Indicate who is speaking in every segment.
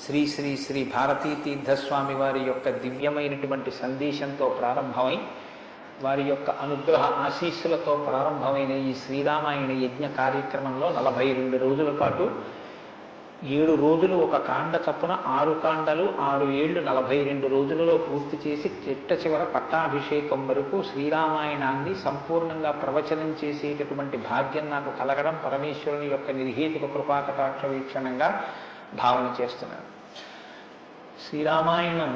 Speaker 1: శ్రీ శ్రీ శ్రీ భారతీ తీర్థస్వామి వారి యొక్క దివ్యమైనటువంటి సందేశంతో ప్రారంభమై వారి యొక్క అనుగ్రహ ఆశీస్సులతో ప్రారంభమైన ఈ శ్రీరామాయణ యజ్ఞ కార్యక్రమంలో 42 రోజుల పాటు 7 రోజులు ఒక కాండ చప్పున 6 కాండలు 6 ఏళ్ళు 42 రోజులలో పూర్తి చేసి చిట్ట చివర పట్టాభిషేకం వరకు శ్రీరామాయణాన్ని సంపూర్ణంగా ప్రవచనం చేసేటటువంటి భాగ్యం నాకు కలగడం పరమేశ్వరుని యొక్క నిర్హేతుక కృపాకటాక్ష వీక్షణంగా భావన చేస్తున్నాను. శ్రీరామాయణం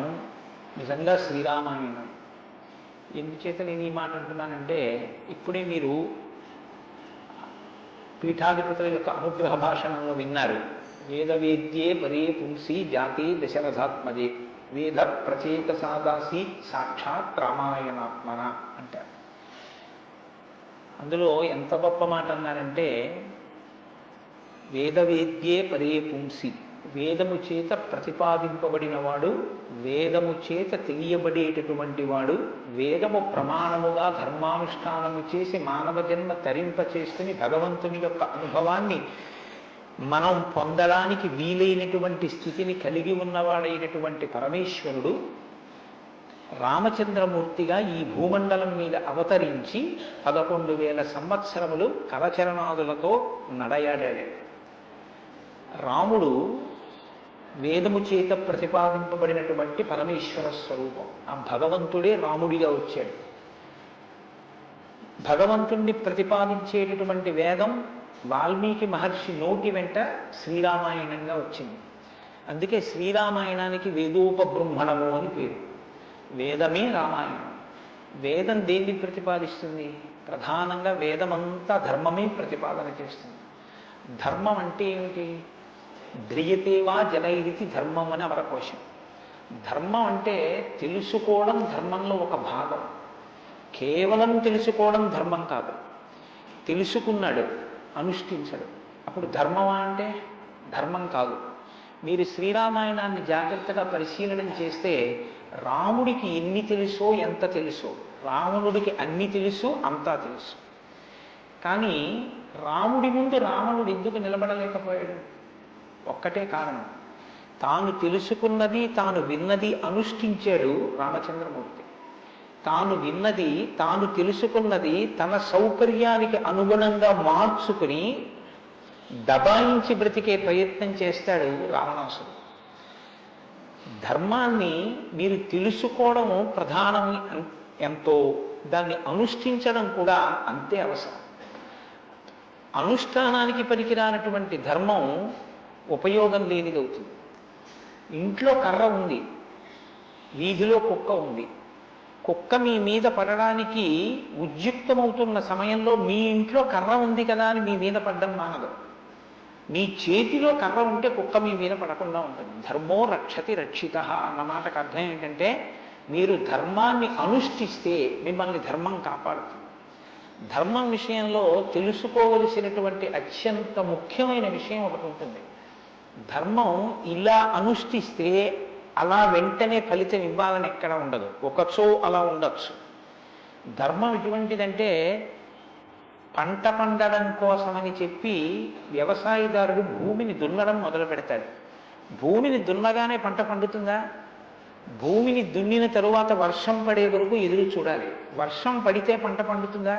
Speaker 1: నిజంగా శ్రీరామాయణం ఎందుచేత నేను ఈ మాట అంటున్నానంటే, ఇప్పుడే మీరు పీఠాధిపతుల యొక్క అనుగ్రహ భాషణంలో విన్నారు. వేదవేద్యే పరే పుంసి జాతి దశరథాత్మజే వేద ప్రచేత సాదాసి సాక్షాత్ రామాయణాత్మన అంటారు. అందులో ఎంత గొప్ప మాట అన్నారంటే, వేదవేద్యే పరే పుంసి, వేదము చేత ప్రతిపాదింపబడినవాడు, వేదము చేత తెలియబడేటటువంటి వాడు, వేదము ప్రమాణముగా ధర్మానుష్ఠానము చేసి మానవ జన్మ తరింపచేస్తుని భగవంతుని యొక్క అనుభవాన్ని మనం పొందడానికి వీలైనటువంటి స్థితిని కలిగి ఉన్నవాడైనటువంటి పరమేశ్వరుడు రామచంద్రమూర్తిగా ఈ భూమండలం మీద అవతరించి 11,000 సంవత్సరములు కరచరణాదులతో నడయాడాడు. రాముడు వేదము చేత ప్రతిపాదింపబడినటువంటి పరమేశ్వర స్వరూపం. ఆ భగవంతుడే రాముడిగా వచ్చాడు. భగవంతుణ్ణి ప్రతిపాదించేటటువంటి వేదం వాల్మీకి మహర్షి నోటి వెంట శ్రీరామాయణంగా వచ్చింది. అందుకే శ్రీరామాయణానికి వేదోపబృంహణము అని పేరు. వేదమే రామాయణం. వేదం దేన్ని ప్రతిపాదిస్తుంది? ప్రధానంగా వేదమంతా ధర్మమే ప్రతిపాదన చేస్తుంది. ధర్మం అంటే ఏమిటి? ధ్రియతేవా జనైరితి ధర్మం అని అమరకోశం. ధర్మం అంటే తెలుసుకోవడం ధర్మంలో ఒక భాగం. కేవలం తెలుసుకోవడం ధర్మం కాదు. తెలుసుకున్నాడు, అనుష్ఠించడు, అప్పుడు ధర్మమా అంటే ధర్మం కాదు. మీరు శ్రీరామాయణాన్ని జాగ్రత్తగా పరిశీలన చేస్తే రాముడికి ఎన్ని తెలుసో ఎంత తెలుసో, రావణుడికి అన్ని తెలుసు అంతా తెలుసు. కానీ రాముడి ముందు రావణుడు ఎందుకు నిలబడలేకపోయాడు? ఒక్కటే కారణం, తాను తెలుసుకున్నది తాను విన్నది అనుష్ఠించాడు రామచంద్రమూర్తి. తాను విన్నది తాను తెలుసుకున్నది తన సౌకర్యానికి అనుగుణంగా మార్చుకుని దబాయించి బ్రతికే ప్రయత్నం చేస్తాడు రావణాసుడు. ధర్మాన్ని మీరు తెలుసుకోవడం ప్రధానం ఎంతో, దాన్ని అనుష్ఠించడం కూడా అంతే అవసరం. అనుష్ఠానానికి పనికిరానటువంటి ధర్మం ఉపయోగం లేనిది అవుతుంది. ఇంట్లో కర్ర ఉంది, వీధిలో కుక్క ఉంది. కుక్క మీ మీద పడడానికి ఉద్యుక్తమవుతున్న సమయంలో మీ ఇంట్లో కర్ర ఉంది కదా అని మీ మీద పడ్డం మానదు. మీ చేతిలో కర్ర ఉంటే కుక్క మీ మీద పడకుండా ఉంటుంది. ధర్మో రక్షతి రక్షిత అన్న మాటకు అర్థం ఏంటంటే, మీరు ధర్మాన్ని అనుష్ఠిస్తే మిమ్మల్ని ధర్మం కాపాడుతుంది. ధర్మం విషయంలో తెలుసుకోవలసినటువంటి అత్యంత ముఖ్యమైన విషయం ఒకటి ఉంటుంది. ధర్మం ఇలా అనుష్ఠిస్తే అలా వెంటనే ఫలితం ఇవ్వాలని ఎక్కడ ఉండదు. ఒకచో అలా ఉండొచ్చు. ధర్మం ఎటువంటిదంటే, పంట పండడం కోసమని చెప్పి వ్యవసాయదారుడు భూమిని దున్నడం మొదలు పెడతాడు. భూమిని దున్నగానే పంట పండుతుందా? భూమిని దున్నిన తరువాత వర్షం పడే వరకు ఎదురు చూడాలి. వర్షం పడితే పంట పండుతుందా?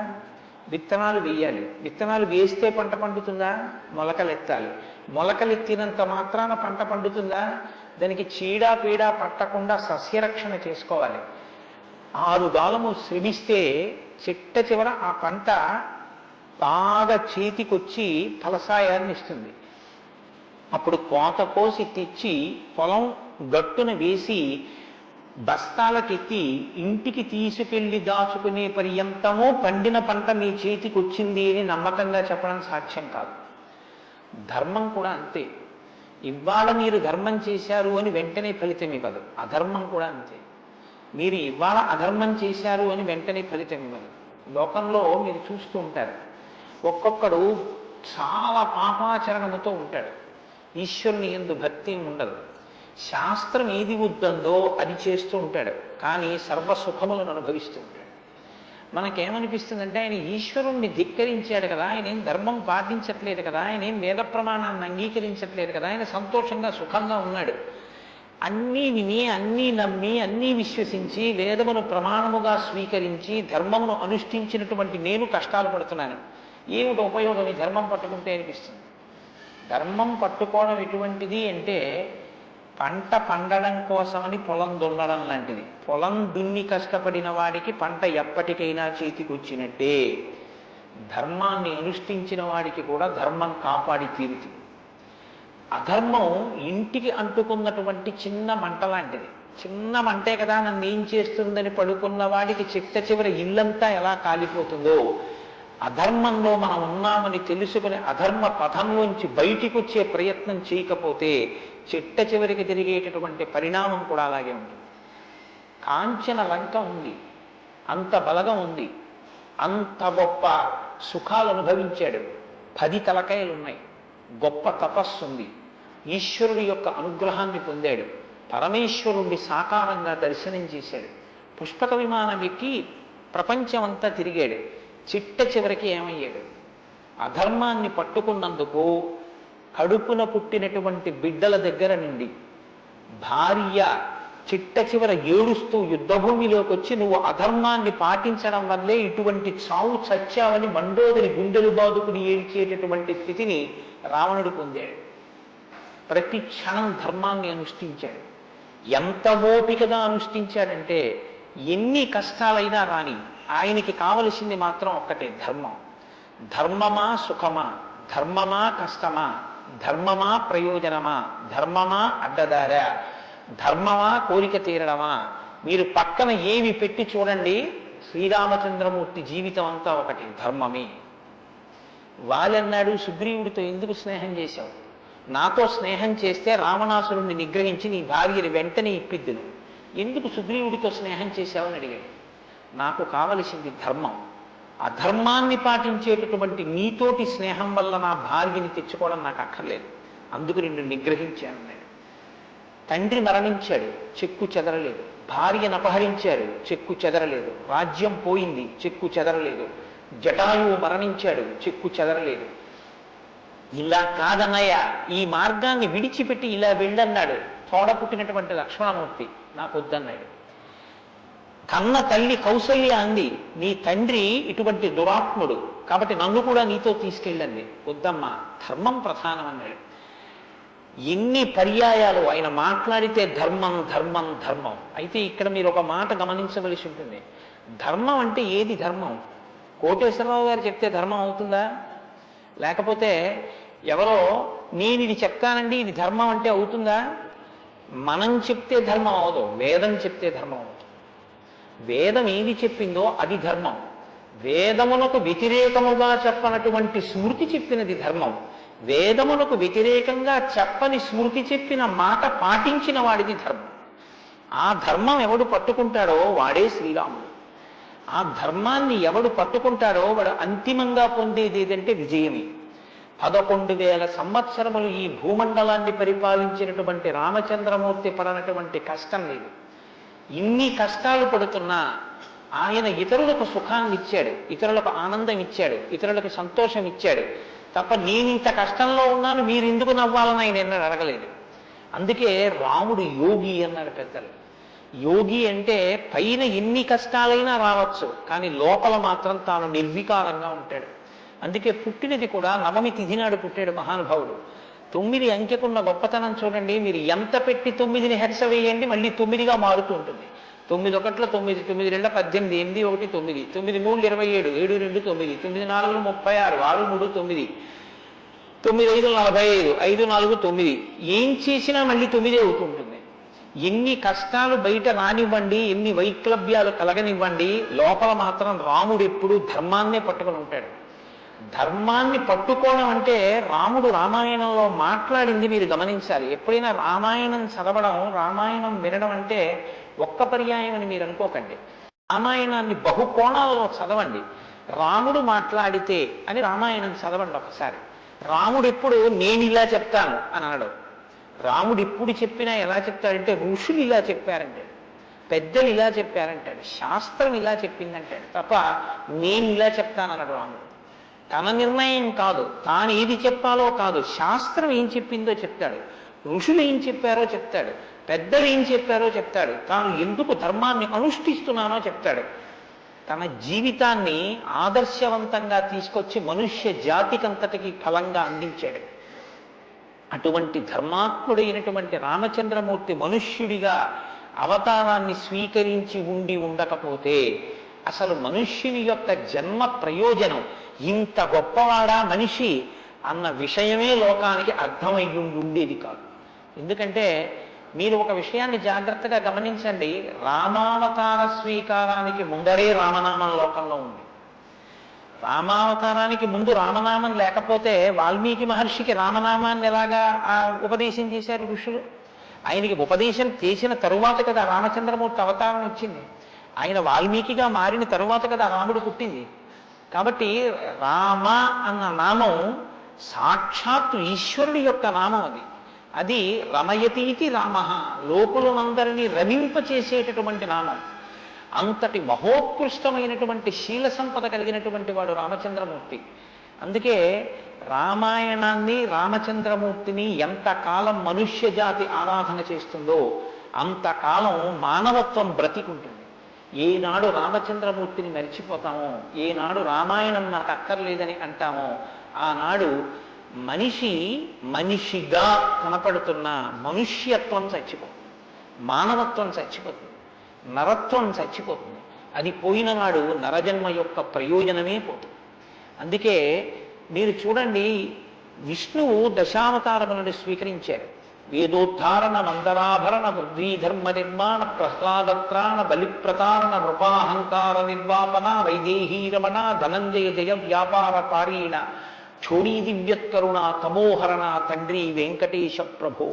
Speaker 1: విత్తనాలు వేయాలి. విత్తనాలు వేస్తే పంట పండుతుందా? మొలకలెత్తాలి. మొలకలెత్తినంత మాత్రాన పంట పండుతుందా? దానికి చీడా పీడా పట్టకుండా సస్యరక్షణ చేసుకోవాలి. 6 కాలము శ్రమిస్తే చిట్ట చివర ఆ పంట బాగా చేతికొచ్చి ఫలసాయాన్ని ఇస్తుంది. అప్పుడు కోత కోసి తెచ్చి పొలం గట్టున వేసి బస్తాలకెత్తి ఇంటికి తీసుకెళ్లి దాచుకునే పర్యంతమో పండిన పంట మీ చేతికి వచ్చింది అని నమ్మకంగా చెప్పడం సాధ్యం కాదు. ధర్మం కూడా అంతే. ఇవాళ మీరు ధర్మం చేశారు అని వెంటనే ఫలితం ఇవ్వదు. అధర్మం కూడా అంతే. మీరు ఇవాళ అధర్మం చేశారు అని వెంటనే ఫలితం ఇవ్వదు. లోకంలో మీరు చూస్తూ ఉంటారు, ఒక్కొక్కడు చాలా పాపాచరణముతో ఉంటాడు. ఈశ్వరుని యందు భక్తి ఉండదు. శాస్త్రం ఏది వద్దందో అది చేస్తూ ఉంటాడు, కానీ సర్వసుఖములను అనుభవిస్తూ ఉంటాడు. మనకేమనిపిస్తుందంటే, ఆయన ఈశ్వరుణ్ణి ధిక్కరించాడు కదా, ఆయన ఏం ధర్మం పాటించట్లేదు కదా, ఆయన ఏం వేద ప్రమాణాన్ని అంగీకరించట్లేదు కదా, ఆయన సంతోషంగా సుఖంగా ఉన్నాడు. అన్నీ విని అన్నీ నమ్మి అన్నీ విశ్వసించి వేదమును ప్రమాణముగా స్వీకరించి ధర్మమును అనుష్ఠించినటువంటి నేను కష్టాలు పడుతున్నాను. ఏమిటి ఉపయోగం ఈ ధర్మం పట్టుకుంటే అనిపిస్తుంది. ధర్మం పట్టుకోవడం ఎటువంటిది అంటే పంట పండడం కోసమని పొలం దున్నడం లాంటిది. పొలం దున్ని కష్టపడిన వాడికి పంట ఎప్పటికైనా చేతికి వచ్చినట్టే. ధర్మాన్ని అనుష్ఠించిన వాడికి కూడా ధర్మం కాపాడి తీరుతుంది. అధర్మం ఇంటికి అంటుకున్నటువంటి చిన్న మంట లాంటిది. చిన్న మంటే కదా నన్ను ఏం చేస్తుందని పడుకున్న వాడికి చిట్ట చివరి ఇల్లంతా ఎలా కాలిపోతుందో, అధర్మంలో మనం ఉన్నామని తెలుసుకుని అధర్మ పథంలోంచి బయటికి వచ్చే ప్రయత్నం చేయకపోతే చిట్ట చివరికి జరిగేటటువంటి పరిణామం కూడా అలాగే ఉంటుంది. కాంచన లంక ఉంది, అంత బలగం ఉంది, అంత గొప్ప సుఖాలు అనుభవించాడు, 10 తలకాయలు ఉన్నాయి, గొప్ప తపస్సు ఉంది, ఈశ్వరుడి యొక్క అనుగ్రహాన్ని పొందాడు, పరమేశ్వరుణ్ణి సాకారంగా దర్శనం చేశాడు, పుష్పక విమానం ఎక్కి ప్రపంచమంతా తిరిగాడు. చిట్ట చివరికి ఏమయ్యాడు? అధర్మాన్ని పట్టుకున్నందుకు కడుపున పుట్టినటువంటి బిడ్డల దగ్గర నుండి భార్య చిట్ట చివర ఏడుస్తూ యుద్ధభూమిలోకి వచ్చి నువ్వు అధర్మాన్ని పాటించడం వల్లే ఇటువంటి చావు చచ్చావని మండోదరి గుండెలు బాదుకుని ఏడ్చేటటువంటి స్థితిని రావణుడు పొందాడు. ప్రతి క్షణం ధర్మాన్ని అనుష్ఠించాడు. ఎంత ఓపికగా అనుష్ఠించాడంటే ఎన్ని కష్టాలైనా రాని ఆయనకి కావలసింది మాత్రం ఒక్కటే, ధర్మం. ధర్మమా సుఖమా, ధర్మమా కష్టమా, ధర్మమా ప్రయోజనమా, ధర్మమా అడ్డదారా, ధర్మమా కోరిక తీరడమా. మీరు పక్కన ఏమి పెట్టి చూడండి, శ్రీరామచంద్రమూర్తి జీవితం అంతా ఒకటి, ధర్మమే. వాళ్ళన్నాడు సుగ్రీవుడితో ఎందుకు స్నేహం చేశావు? నాతో స్నేహం చేస్తే రావణాసురుణ్ణి నిగ్రహించి నీ భార్యని వెంటనే ఇప్పిద్దును. ఎందుకు సుగ్రీవుడితో స్నేహం చేశావని అడిగాడు. నాకు కావలసింది ధర్మం. అధర్మాన్ని పాటించేటటువంటి నీతోటి స్నేహం వల్ల నా భార్యని తెచ్చుకోవడం నాకు అక్కర్లేదు, అందుకు నిన్ను నిగ్రహించానన్నాడు. తండ్రి మరణించాడు, చెక్కు చెదరలేదు. భార్యను అపహరించారు, చెక్కు చెదరలేదు. రాజ్యం పోయింది, చెక్కు చెదరలేదు. జటాయువు మరణించాడు, చెక్కు చెదరలేదు. ఇలా కాదన్నయ్య, ఈ మార్గాన్ని విడిచిపెట్టి ఇలా వెళ్ళన్నాడు. తోడ పుట్టినటువంటి లక్ష్మణమూర్తి నాకు వద్దన్నాడు. కన్న తల్లి కౌసల్య అంది, నీ తండ్రి ఇటువంటి దురాత్ముడు కాబట్టి నన్ను కూడా నీతో తీసుకెళ్ళండి. వద్దమ్మా, ధర్మం ప్రధానం అన్నాడు. ఎన్ని పర్యాయాలు ఆయన మాట్లాడితే ధర్మం ధర్మం ధర్మం. అయితే ఇక్కడ మీరు ఒక మాట గమనించవలసి ఉంటుంది. ధర్మం అంటే ఏది ధర్మం? కోటేశ్వరరావు గారు చెప్తే ధర్మం అవుతుందా? లేకపోతే ఎవరో నేను ఇది చెప్తానండి ఇది ధర్మం అంటే అవుతుందా? మనం చెప్తే ధర్మం అవదు, వేదం చెప్తే ధర్మం అవుతుంది. వేదం ఏది చెప్పిందో అది ధర్మం. వేదములకు వ్యతిరేకముగా చెప్పనటువంటి స్మృతి చెప్పినది ధర్మం. వేదములకు వ్యతిరేకంగా చెప్పని స్మృతి చెప్పిన మాట పాటించిన వాడిది ధర్మం. ఆ ధర్మం ఎవడు పట్టుకుంటాడో వాడే శ్రీరాముడు. ఆ ధర్మాన్ని ఎవడు పట్టుకుంటాడో వాడు అంతిమంగా పొందేది ఏదంటే విజయమే. 11,000 సంవత్సరములు ఈ భూమండలాన్ని పరిపాలించినటువంటి రామచంద్రమూర్తి పడనటువంటి కష్టం లేదు. ఇన్ని కష్టాలు పడుతున్నా ఆయన ఇతరులకు సుఖాన్ని ఇచ్చాడు, ఇతరులకు ఆనందం ఇచ్చాడు, ఇతరులకు సంతోషం ఇచ్చాడు తప్ప నేను ఇంత కష్టంలో ఉన్నాను మీరు ఎందుకు నవ్వాలని ఆయన ఎన్నడూ అడగలేదు. అందుకే రాముడు యోగి అన్నారు పెద్దలు. యోగి అంటే పైన ఎన్ని కష్టాలైనా రావచ్చు, కానీ లోపల మాత్రం తాను నిర్వికారంగా ఉంటాడు. అందుకే పుట్టినది కూడా నవమి తిథి నాడు పుట్టాడు మహానుభావుడు. 9 అంకెకున్న గొప్పతనం చూడండి. మీరు ఎంత పెట్టి 9ని హెర్స వేయండి మళ్ళీ 9గా మారుతూ ఉంటుంది. 9 ఒకట్ల 9, 9 2 18, 8 1 9, 9 3 27, 7 2 9, 9 4 36, 6 3 9, 9 5 45, 5 4 9. ఏం చేసినా మళ్ళీ 9 అవుతుంటుంది. ఎన్ని కష్టాలు బయట రానివ్వండి, ఎన్ని వైక్లభ్యాలు కలగనివ్వండి, లోపల మాత్రం రాముడు ఎప్పుడూ ధర్మాన్నే పట్టుకొని ఉంటాడు. ధర్మాన్ని పట్టుకోవడం అంటే రాముడు రామాయణంలో మాట్లాడింది మీరు గమనించాలి. ఎప్పుడైనా రామాయణం చదవడం, రామాయణం వినడం అంటే ఒక్క పర్యాయం అని మీరు అనుకోకండి. రామాయణాన్ని బహుకోణాలలో చదవండి. రాముడు మాట్లాడితే అని రామాయణం చదవండి ఒకసారి. రాముడు ఎప్పుడు నేను ఇలా చెప్తాను అని అనడు. రాముడు ఎప్పుడు చెప్పినా ఎలా చెప్తాడంటే ఋషులు ఇలా చెప్పారంటాడు, పెద్దలు ఇలా చెప్పారంటాడు, శాస్త్రం ఇలా చెప్పిందంటాడు తప్ప నేను ఇలా చెప్తానన్నాడు రాముడు. తన నిర్ణయం కాదు, తాను ఏది చెప్పాలో కాదు, శాస్త్రం ఏం చెప్పిందో చెప్తాడు. ఋషులు ఏం చెప్పారో చెప్తాడు, పెద్దలు ఏం చెప్పారో చెప్తాడు, తాను ఎందుకు ధర్మాన్ని అనుష్ఠిస్తున్నానో చెప్తాడు. తన జీవితాన్ని ఆదర్శవంతంగా తీసుకొచ్చి మనుష్య జాతికంతటికి ఫలంగా అందించాడు. అటువంటి ధర్మాత్ముడైనటువంటి రామచంద్రమూర్తి మనుష్యుడిగా అవతారాన్ని స్వీకరించి ఉండి ఉండకపోతే అసలు మనుష్యుని యొక్క జన్మ ప్రయోజనం, ఇంత గొప్పవాడా మనిషి అన్న విషయమే లోకానికి అర్థమయ్యి ఉండేది కాదు. ఎందుకంటే మీరు ఒక విషయాన్ని జాగ్రత్తగా గమనించండి, రామావతార స్వీకారానికి ముందరే రామనామం లోకంలో ఉంది. రామావతారానికి ముందు రామనామం లేకపోతే వాల్మీకి మహర్షికి రామనామాన్ని ఎలాగా ఉపదేశం చేశారు ఋషులు? ఆయనకి ఉపదేశం చేసిన తరువాత కదా రామచంద్రమూర్తి అవతారం వచ్చింది. ఆయన వాల్మీకిగా మారిన తరువాత కదా రాముడు పుట్టింది. కాబట్టి రామ అన్న నామం సాక్షాత్తు ఈశ్వరుడి యొక్క నామం. అది రమయతీతి రామ, లోకులందరినీ రమింపచేసేటటువంటి నామం. అంతటి మహోత్కృష్టమైనటువంటి శీల సంపద కలిగినటువంటి వాడు రామచంద్రమూర్తి. అందుకే రామాయణాన్ని, రామచంద్రమూర్తిని ఎంతకాలం మనుష్య జాతి ఆరాధన చేస్తుందో అంతకాలం మానవత్వం బ్రతికుంటుంది. ఏనాడు రామచంద్రమూర్తిని మరిచిపోతామో, ఏనాడు రామాయణం నాకు అక్కర్లేదని అంటామో, ఆనాడు మనిషిగా కనపడుతున్న మనుష్యత్వం చచ్చిపోతుంది, మానవత్వం చచ్చిపోతుంది, నరత్వం చచ్చిపోతుంది. అది పోయిన నాడు నరజన్మ యొక్క ప్రయోజనమే పోతుంది. అందుకే మీరు చూడండి, విష్ణువు దశావతారములను స్వీకరించారు. వేదోద్ధారణ, మందరాభరణ, పృథ్వీధర్మ నిర్మాణ, ప్రహ్లాదత్రాణ, బలిప్రతారణ, నృపాహంకార నిర్వాపన, వైదేహీ రమణ, ధనంజయ జయ వ్యాపార పారీణ, ఛోడీ దివ్యత్కరుణ, తమోహరణ, తండ్రి వెంకటేశ ప్రభో.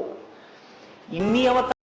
Speaker 1: ఇన్ని అవతారాలు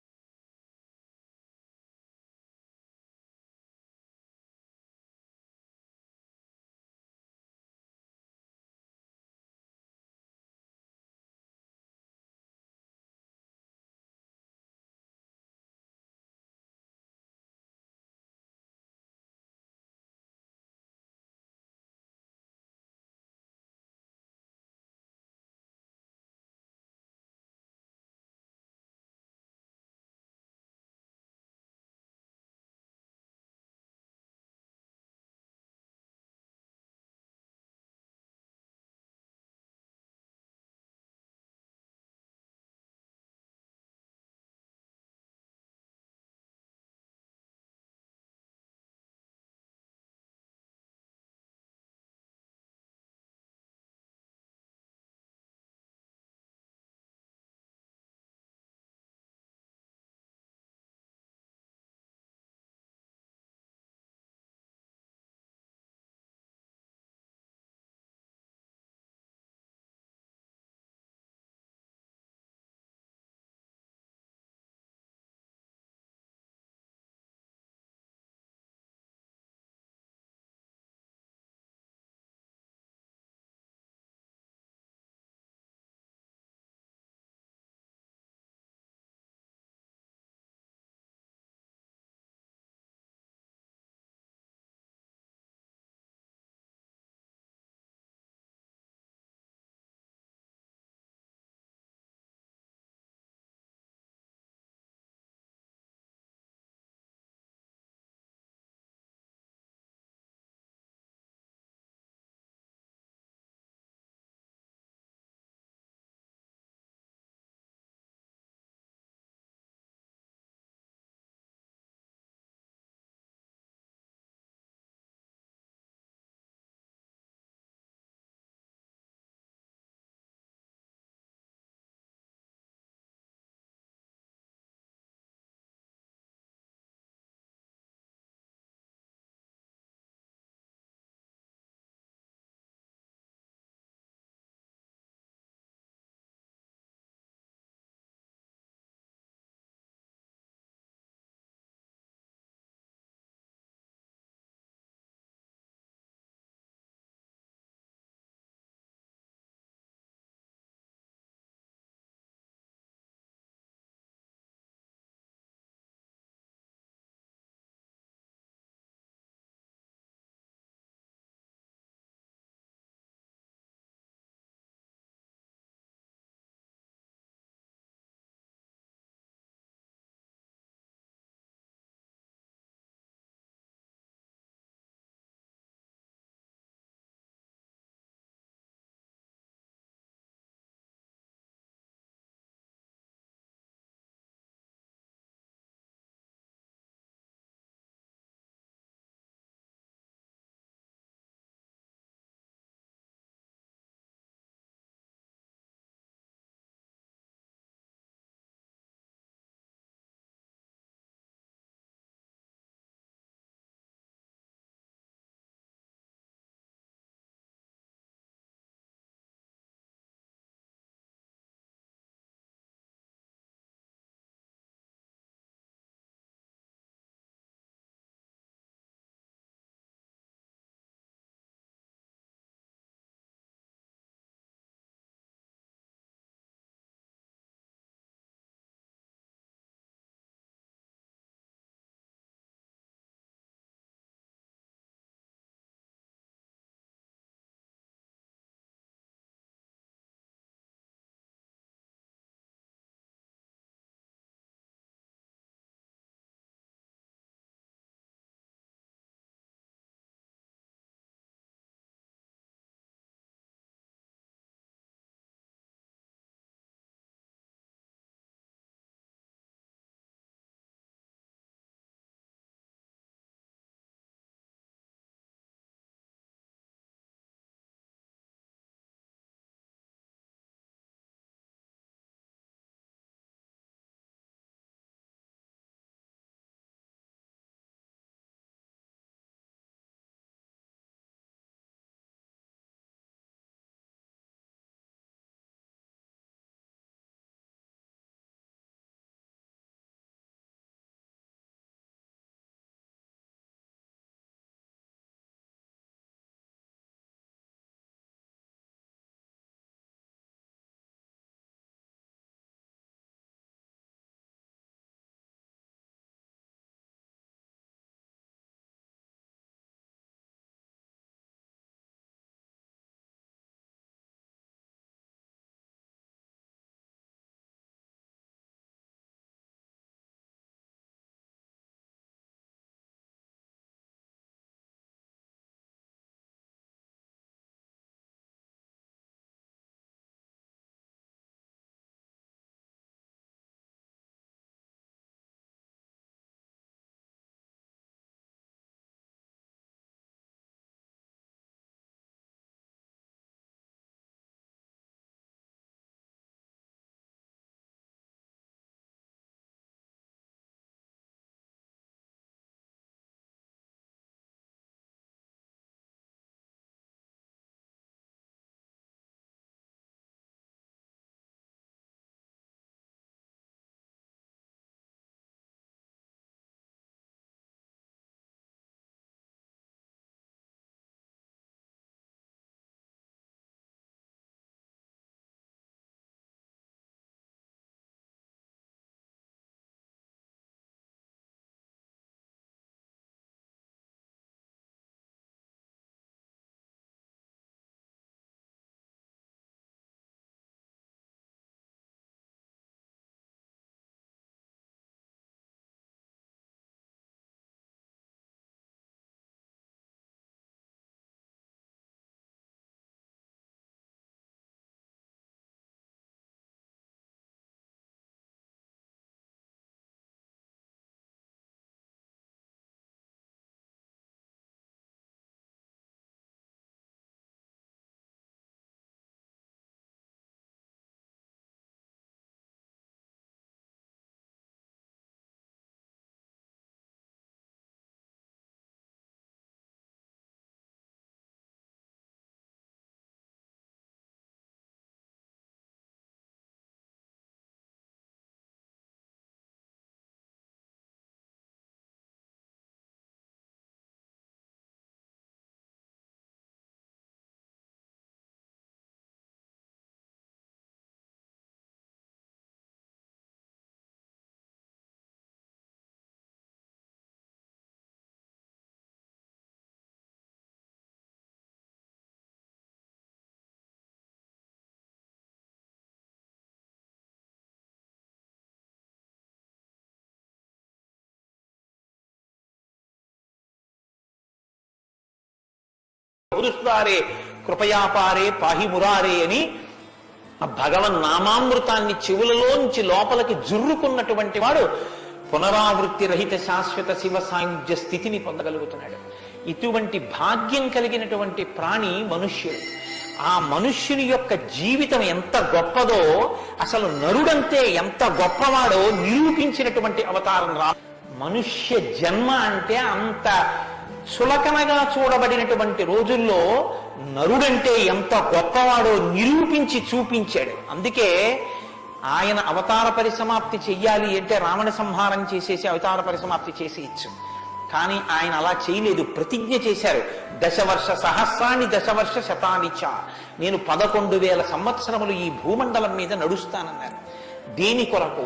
Speaker 1: భృస్తారే కృపయాపారే పాహి మురారే అని ఆ భగవన్ నామామృతాన్ని చెవులలోంచి లోపలికి జుర్రుకున్నటువంటి వాడు పునరావృత్తి రహిత శాశ్వత శివ సాయుధ్య స్థితిని పొందగలుగుతున్నాడు. ఇటువంటి భాగ్యం కలిగినటువంటి ప్రాణి మనుష్యుడు. ఆ మనుష్యుని యొక్క జీవితం ఎంత గొప్పదో, అసలు నరుడంతే ఎంత గొప్పవాడో నిరూపించినటువంటి అవతారం మనుష్య జన్మ అంటే అంత సులకనగా చూడబడినటువంటి రోజుల్లో నరుడంటే ఎంత గొప్పవాడో నిరూపించి చూపించాడు. అందుకే ఆయన అవతార పరిసమాప్తి చెయ్యాలి అంటే రావణ సంహారం చేసేసి అవతార పరిసమాప్తి చేసేయచ్చు. కానీ ఆయన అలా చేయలేదు, ప్రతిజ్ఞ చేశారు. దశవర్ష సహస్రాన్ని దశవర్ష శతానిచ, నేను 11,000 సంవత్సరములు ఈ భూమండలం మీద నడుస్తానన్నారు. దేని కొరకు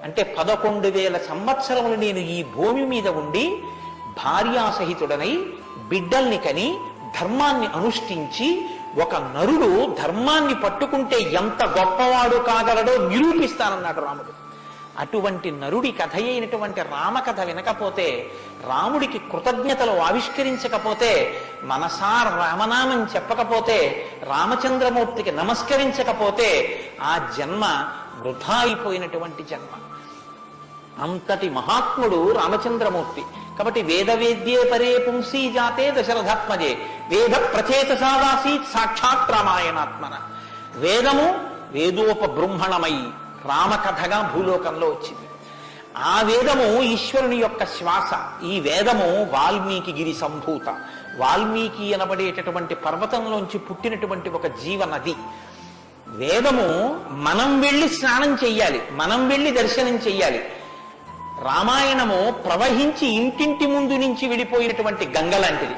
Speaker 1: అంటే 11,000 సంవత్సరములు నేను ఈ భూమి మీద ఉండి భార్యాసహితుడనై బిడ్డల్ని కని ధర్మాన్ని అనుష్ఠించి ఒక నరుడు ధర్మాన్ని పట్టుకుంటే ఎంత గొప్పవాడు కాగలడో నిరూపిస్తానన్నాడు రాముడు. అటువంటి నరుడి కథ అయినటువంటి రామకథ వినకపోతే, రాముడికి కృతజ్ఞతలు ఆవిష్కరించకపోతే, మనసార రామనామం చెప్పకపోతే, రామచంద్రమూర్తికి నమస్కరించకపోతే ఆ జన్మ వృధా అయిపోయినటువంటి జన్మ. అంతటి మహాత్ముడు రామచంద్రమూర్తి. కాబట్టి వేదవేద్యే పరే పుంసీ జాతే దశరథాత్మజే వేద ప్రచేతసాదాసీత్ సాక్షాత్ రామాయణాత్మన. వేదము వేదోపబృంహణమై రామకథగా భూలోకంలో వచ్చింది. ఆ వేదము ఈశ్వరుని యొక్క శ్వాస. ఈ వేదము వాల్మీకి గిరి సంభూత. వాల్మీకి అనబడేటటువంటి పర్వతంలోంచి పుట్టినటువంటి ఒక జీవనది. వేదము మనం వెళ్ళి స్నానం చెయ్యాలి, మనం వెళ్ళి దర్శనం చెయ్యాలి. రామాయణము ప్రవహించి ఇంటింటి ముందు నుంచి విడిపోయినటువంటి గంగ లాంటిది.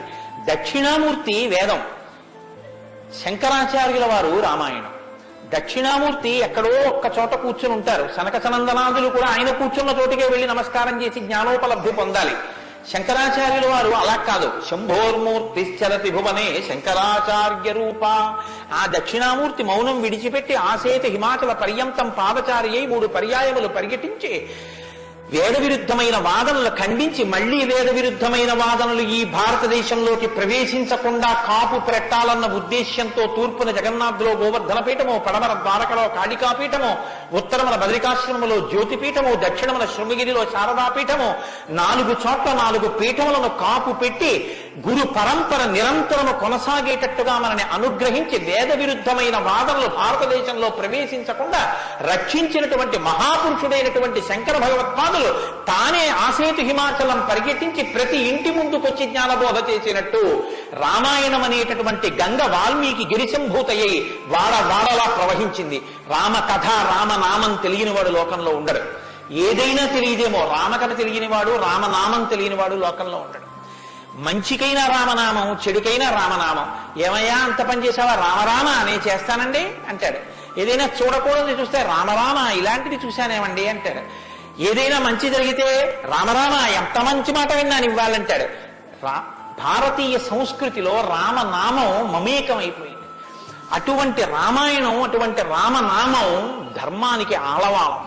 Speaker 1: దక్షిణామూర్తి వేదం, శంకరాచార్యుల వారు రామాయణం. దక్షిణామూర్తి ఎక్కడో ఒక్క చోట కూర్చుని ఉంటారు. సనక సనందనాదులు కూడా ఆయన కూర్చున్న చోటికే వెళ్ళి నమస్కారం చేసి జ్ఞానోపలబ్ధి పొందాలి. శంకరాచార్యుల వారు అలా కాదు. శంభోర్మూర్తి చలతి భువనే శంకరాచార్య రూప. ఆ దక్షిణామూర్తి మౌనం విడిచిపెట్టి ఆసేత హిమాచల పర్యంతం పాదచారి అయి 3 పర్యాయములు పరిగెటించి వేద విరుద్ధమైన వాదనలు ఖండించి మళ్లీ వేద విరుద్ధమైన వాదనలు ఈ భారతదేశంలోకి ప్రవేశించకుండా కాపు పెట్టాలన్న ఉద్దేశ్యంతో తూర్పున జగన్నాథులో గోవర్ధన పీఠమో, పడమర ద్వారకలో కాళికాపీఠమో, ఉత్తరమున బద్రికాశ్రమములో జ్యోతిపీఠమో, దక్షిణమున శృంగగిరిలో శారదాపీఠమో, 4 చోట్ల 4 పీఠములను కాపు పెట్టి గురు పరంపర నిరంతరము కొనసాగేటట్టుగా మనని అనుగ్రహించి వేద విరుద్ధమైన వాదనలు భారతదేశంలో ప్రవేశించకుండా రక్షించినటువంటి మహాపురుషుడైనటువంటి శంకర భగవత్పాదులు తానే ఆసేతు హిమాచలం పరిగెట్టించి ప్రతి ఇంటి ముందుకొచ్చి జ్ఞానబోధ చేసినట్టు రామాయణం అనేటటువంటి గంగ వాల్మీకి గిరిశంభూతయ్యి వాడలా ప్రవహించింది. రామకథ రామనామం తెలియనివాడు లోకంలో ఉండడు. ఏదైనా తెలియదేమో, రామకథ తెలియనివాడు రామనామం తెలియనివాడు లోకంలో ఉండడు. మంచికైనా రామనామం, చెడుకైనా రామనామం. ఏమయ్యా అంత పని చేసావా? రామరామ నేను చేస్తానండి అంటాడు. ఏదైనా చూడకూడదు చూస్తే రామరామ ఇలాంటిది చూశానేమండి అంటాడు. ఏదైనా మంచి జరిగితే రామరామ ఎంత మంచి మాట విన్నాను ఇవ్వాలంటాడు. భారతీయ సంస్కృతిలో రామనామం మమేకం అయిపోయింది. అటువంటి రామాయణం, అటువంటి రామనామం ధర్మానికి ఆలవాలం.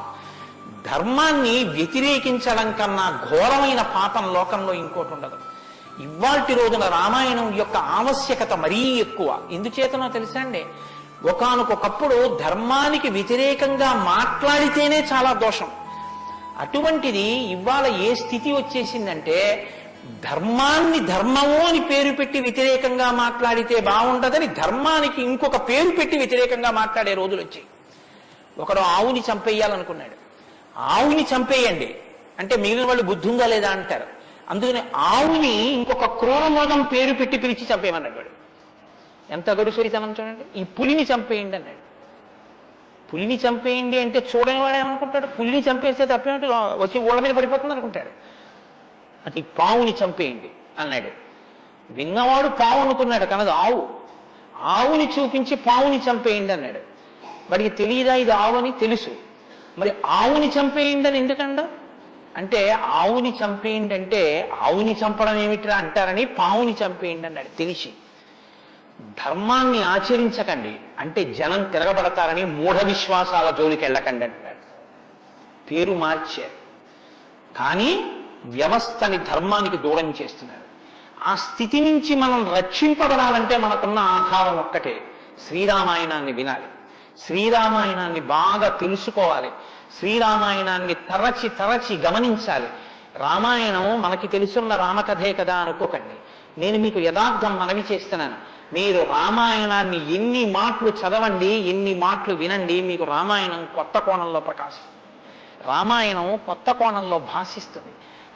Speaker 1: ధర్మాన్ని వ్యతిరేకించడం కన్నా ఘోరమైన పాపం లోకంలో ఇంకోటి ఉండదు. ఇవాల్టి రోజున రామాయణం యొక్క ఆవశ్యకత మరీ ఎక్కువ. ఎందుచేతనో తెలుసా అండి? ఒకానొకప్పుడు ధర్మానికి వ్యతిరేకంగా మాట్లాడితేనే చాలా దోషం. అటువంటిది ఇవాళ ఏ స్థితి వచ్చేసిందంటే, ధర్మాన్ని ధర్మము అని పేరు పెట్టి వ్యతిరేకంగా మాట్లాడితే బాగుండదని ధర్మానికి ఇంకొక పేరు పెట్టి వ్యతిరేకంగా మాట్లాడే రోజులు వచ్చాయి. ఒకడు ఆవుని చంపేయాలనుకున్నాడు. ఆవుని చంపేయండి అంటే మిగిలిన వాళ్ళు బుద్ధి ఉందా లేదా అంటారు. అందుకని ఆవుని ఇంకొక క్రూరమోదం పేరు పెట్టి పిలిచి చంపేయమన్నాడు వాడు. ఎంత గడుసరితనం చూడండి. ఈ పులిని చంపేయండి అన్నాడు. పులిని చంపేయండి అంటే చూడని వాడు ఏమనుకుంటాడు? పులిని చంపేస్తే తప్పేమిటి, వచ్చి ఊళ్ళ మీద పడిపోతుంది అనుకుంటాడు. అది పావుని చంపేయండి అన్నాడు. విన్నవాడు పావు అనుకున్నాడు, కనది ఆవు. ఆవుని చూపించి పావుని చంపేయండి అన్నాడు. వాడికి తెలియదా ఇది ఆవు అని? తెలుసు. మరి ఆవుని చంపేయండి అని ఎందుకండ అంటే, ఆవుని చంపేయండి అంటే ఆవుని చంపడం ఏమిట్రా అంటారని పావుని చంపేయండి అన్నాడు తెలిసి. ధర్మాన్ని ఆచరించకండి అంటే జనం తిరగబడతారని మూఢ విశ్వాసాల జోలికి వెళ్ళకండి అంటాడు. పేరు మార్చారు కానీ వ్యవస్థని ధర్మానికి దూరం చేస్తున్నారు. ఆ స్థితి నుంచి మనం రక్షింపబడాలంటే మనకున్న ఆధారం ఒక్కటే, శ్రీరామాయణాన్ని వినాలి, శ్రీరామాయణాన్ని బాగా తెలుసుకోవాలి, శ్రీరామాయణాన్ని తరచి తరచి గమనించాలి. రామాయణం మనకి తెలుసున్న రామకథే కదా అనుకోకండి. నేను మీకు యథార్థం మనవి చేస్తున్నాను. మీరు రామాయణాన్ని ఎన్ని మాటలు చదవండి, ఎన్ని మాటలు వినండి, మీకు రామాయణం కొత్త కోణంలో ప్రకాశిస్తుంది, రామాయణం కొత్త కోణంలో భాషిస్తుంది.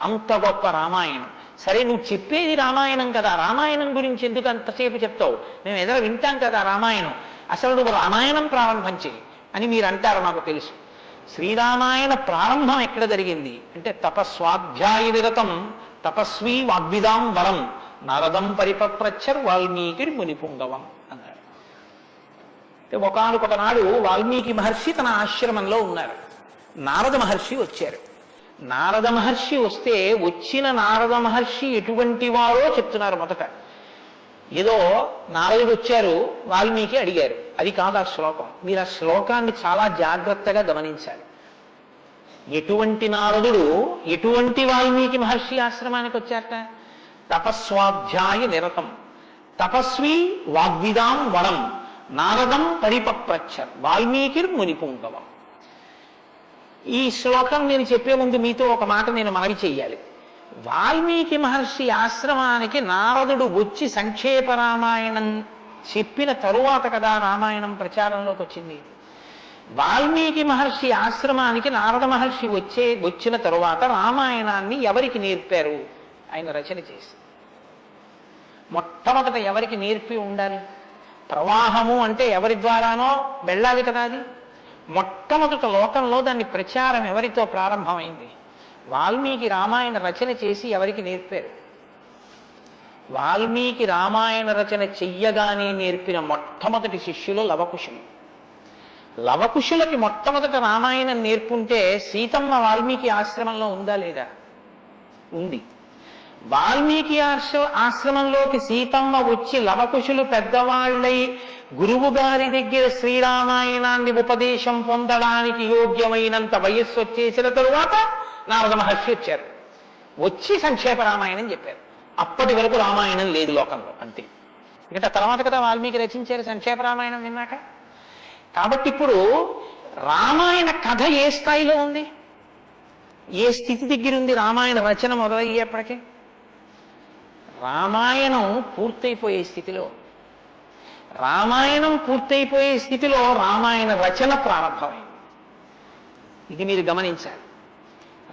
Speaker 1: అంత గొప్ప రామాయణం. సరే, నువ్వు చెప్పేది రామాయణం కదా, రామాయణం గురించి ఎందుకు అంతసేపు చెప్తావు, మేము ఏదో వింటాం కదా రామాయణం, అసలు నువ్వు రామాయణం ప్రారంభం చెయ్యి అని మీరు అంటారు. నాకు తెలుసు. శ్రీరామాయణ ప్రారంభం ఎక్కడ జరిగింది అంటే, తపస్వాధ్యాయ నిరతం తపస్వీ వాగ్విదాం వరం నారదం పరిపప్రచ్చర్ వాల్మీకి మునిపుంగవం అన్నాడు. ఒకనొకనాడు వాల్మీకి మహర్షి తన ఆశ్రమంలో ఉన్నారు. నారద మహర్షి వచ్చారు. నారద మహర్షి వస్తే వచ్చిన నారద మహర్షి ఎటువంటి వారో చెప్తున్నారు. మొదట ఏదో నారదుడు వచ్చారు, వాల్మీకి అడిగారు, అది కాదు ఆ శ్లోకం. మీరు ఆ శ్లోకాన్ని చాలా జాగ్రత్తగా గమనించాలి. ఎటువంటి నారదుడు ఎటువంటి వాల్మీకి మహర్షి ఆశ్రమానికి వచ్చారట? తపస్వాధ్యాయ నిరతం తపస్వి వాగ్విదాం వరం నారదం పరిపప్రచ్చర్ వాల్మీకి మునిపుంగవం. ఈ శ్లోకం నేను చెప్పే ముందు మీతో ఒక మాట నేను మనవి చెయ్యాలి. వాల్మీకి మహర్షి ఆశ్రమానికి నారదుడు వచ్చి సంక్షేప రామాయణం చెప్పిన తరువాత కదా రామాయణం ప్రచారంలోకి వచ్చింది. వాల్మీకి మహర్షి ఆశ్రమానికి నారద మహర్షి వచ్చిన తరువాత రామాయణాన్ని ఎవరికి నేర్పారు? ఆయన రచన చేసి మొట్టమొదట ఎవరికి నేర్పి ఉండాలి? ప్రవాహము అంటే ఎవరి ద్వారానో వెళ్ళాలి కదా. అది మొట్టమొదట లోకంలో దాన్ని ప్రచారం ఎవరితో ప్రారంభమైంది? వాల్మీకి రామాయణ రచన చేసి ఎవరికి నేర్పారు? వాల్మీకి రామాయణ రచన చెయ్యగానే నేర్పిన మొట్టమొదటి శిష్యులు లవకుశులు. లవకుశులకి మొట్టమొదట రామాయణం నేర్పుంటే సీతమ్మ వాల్మీకి ఆశ్రమంలో ఉందా లేదా? ఉంది. వాల్మీకి ఆశ్రమంలోకి సీతమ్మ వచ్చి లవకుశులు పెద్దవాళ్ళై గురువు గారి దగ్గర శ్రీరామాయణాన్ని ఉపదేశం పొందడానికి యోగ్యమైనంత వయస్సు వచ్చేసిన తరువాత నారద మహర్షి వచ్చారు. వచ్చి సంక్షేప రామాయణం చెప్పారు. అప్పటి వరకు రామాయణం లేదు లోకంలో, అంతే. ఎందుకంటే తర్వాత కదా వాల్మీకి రచించారు సంక్షేప రామాయణం విన్నాక. కాబట్టి ఇప్పుడు రామాయణ కథ ఏ స్థాయిలో ఉంది, ఏ స్థితి దగ్గర ఉంది? రామాయణ రచన మొదలయ్యేప్పటికీ రామాయణం పూర్తయిపోయే స్థితిలో, రామాయణం పూర్తయిపోయే స్థితిలో రామాయణ రచన ప్రారంభమైంది. ఇది మీరు గమనించాలి.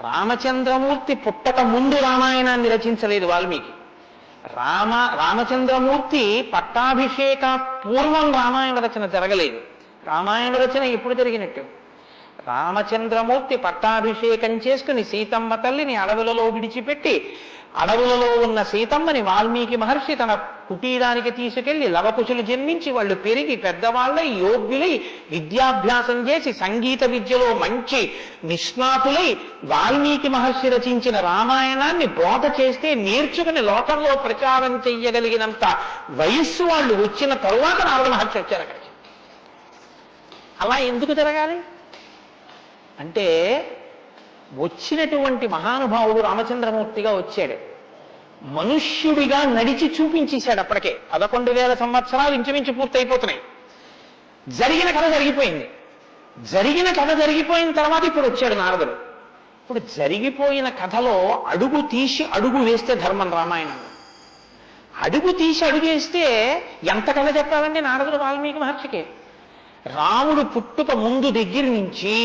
Speaker 1: రామచంద్రమూర్తి పుట్టక ముందు రామాయణాన్ని రచించలేదు వాల్మీకి. రామచంద్రమూర్తి పట్టాభిషేక పూర్వం రామాయణ రచన జరగలేదు. రామాయణ రచన ఎప్పుడు జరిగినట్టు? రామచంద్రమూర్తి పట్టాభిషేకం చేసుకుని సీతమ్మ తల్లిని అడవులలో విడిచిపెట్టి, అడవులలో ఉన్న సీతమ్మని వాల్మీకి మహర్షి తన కుటీరానికి తీసుకెళ్లి లవకుశులు జన్మించి వాళ్ళు పెరిగి పెద్దవాళ్ళై యోగ్యులై విద్యాభ్యాసం చేసి సంగీత విద్యలో మంచి నిష్ణాతులై వాల్మీకి మహర్షి రచించిన రామాయణాన్ని బోధ చేస్తే నేర్చుకుని లోకంలో ప్రచారం చెయ్యగలిగినంత వయస్సు వాళ్ళు వచ్చిన తరువాత నారద మహర్షి వచ్చారు అక్కడికి. అలా ఎందుకు జరగాలి అంటే, వచ్చినటువంటి మహానుభావుడు రామచంద్రమూర్తిగా వచ్చాడు, మనుష్యుడిగా నడిచి చూపించేశాడు. అప్పటికే 11,000 సంవత్సరాలు ఇంచుమించు పూర్తయిపోతున్నాయి. జరిగిన కథ జరిగిపోయింది. జరిగిన కథ జరిగిపోయిన తర్వాత ఇప్పుడు వచ్చాడు నారదుడు. ఇప్పుడు జరిగిపోయిన కథలో అడుగు తీసి అడుగు వేస్తే ధర్మం రామాయణం. అడుగు తీసి అడుగు వేస్తే ఎంత కథ చెప్పాలండి నారదుడు వాల్మీకి మహర్షికి? రాముడు పుట్టుక ముందు దగ్గర నుంచి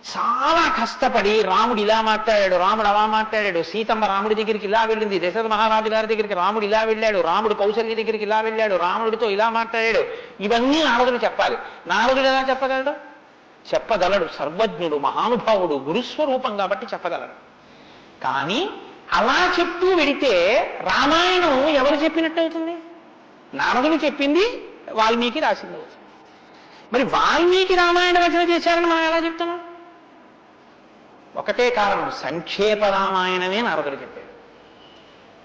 Speaker 1: చాలా కష్టపడి రాముడు ఇలా మాట్లాడాడు, రాముడు అలా మాట్లాడాడు, సీతమ్మ రాముడి దగ్గరికి ఇలా వెళ్ళింది, దశరథ మహారాజు గారి దగ్గరికి రాముడు ఇలా వెళ్ళాడు, రాముడు కౌసల్య దగ్గరికి ఇలా వెళ్ళాడు, రాముడితో ఇలా మాట్లాడాడు, ఇవన్నీ నారదుడు చెప్పాలి. నారదుడు ఎలా చెప్పగలడు? చెప్పగలడు. సర్వజ్ఞుడు, మహానుభావుడు, గురుస్వరూపం కాబట్టి చెప్పగలడు. కానీ అలా చెప్తూ వెడితే రామాయణం ఎవరు చెప్పినట్టు అవుతుంది? నారదుడు చెప్పింది వాల్మీకి రాసింది అవుతుంది. మరి వాల్మీకి రామాయణ రచన చేశారని మనం ఎలా చెప్తున్నాం? ఒకటే కారణం, సంక్షేప రామాయణమే నారదుడు చెప్పాడు.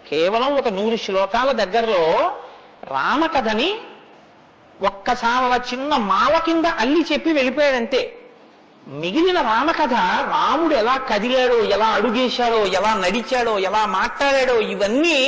Speaker 1: కేవలం ఒక 100 శ్లోకాల దగ్గరలో రామకథని ఒక్కసారి చిన్న మాల కింద అల్లి చెప్పి వెళ్ళిపోయాడంతే. మిగిలిన రామకథ రాముడు ఎలా కదిలాడో, ఎలా అడుగేశాడో, ఎలా నడిచాడో, ఎలా మాట్లాడాడో ఇవన్నీ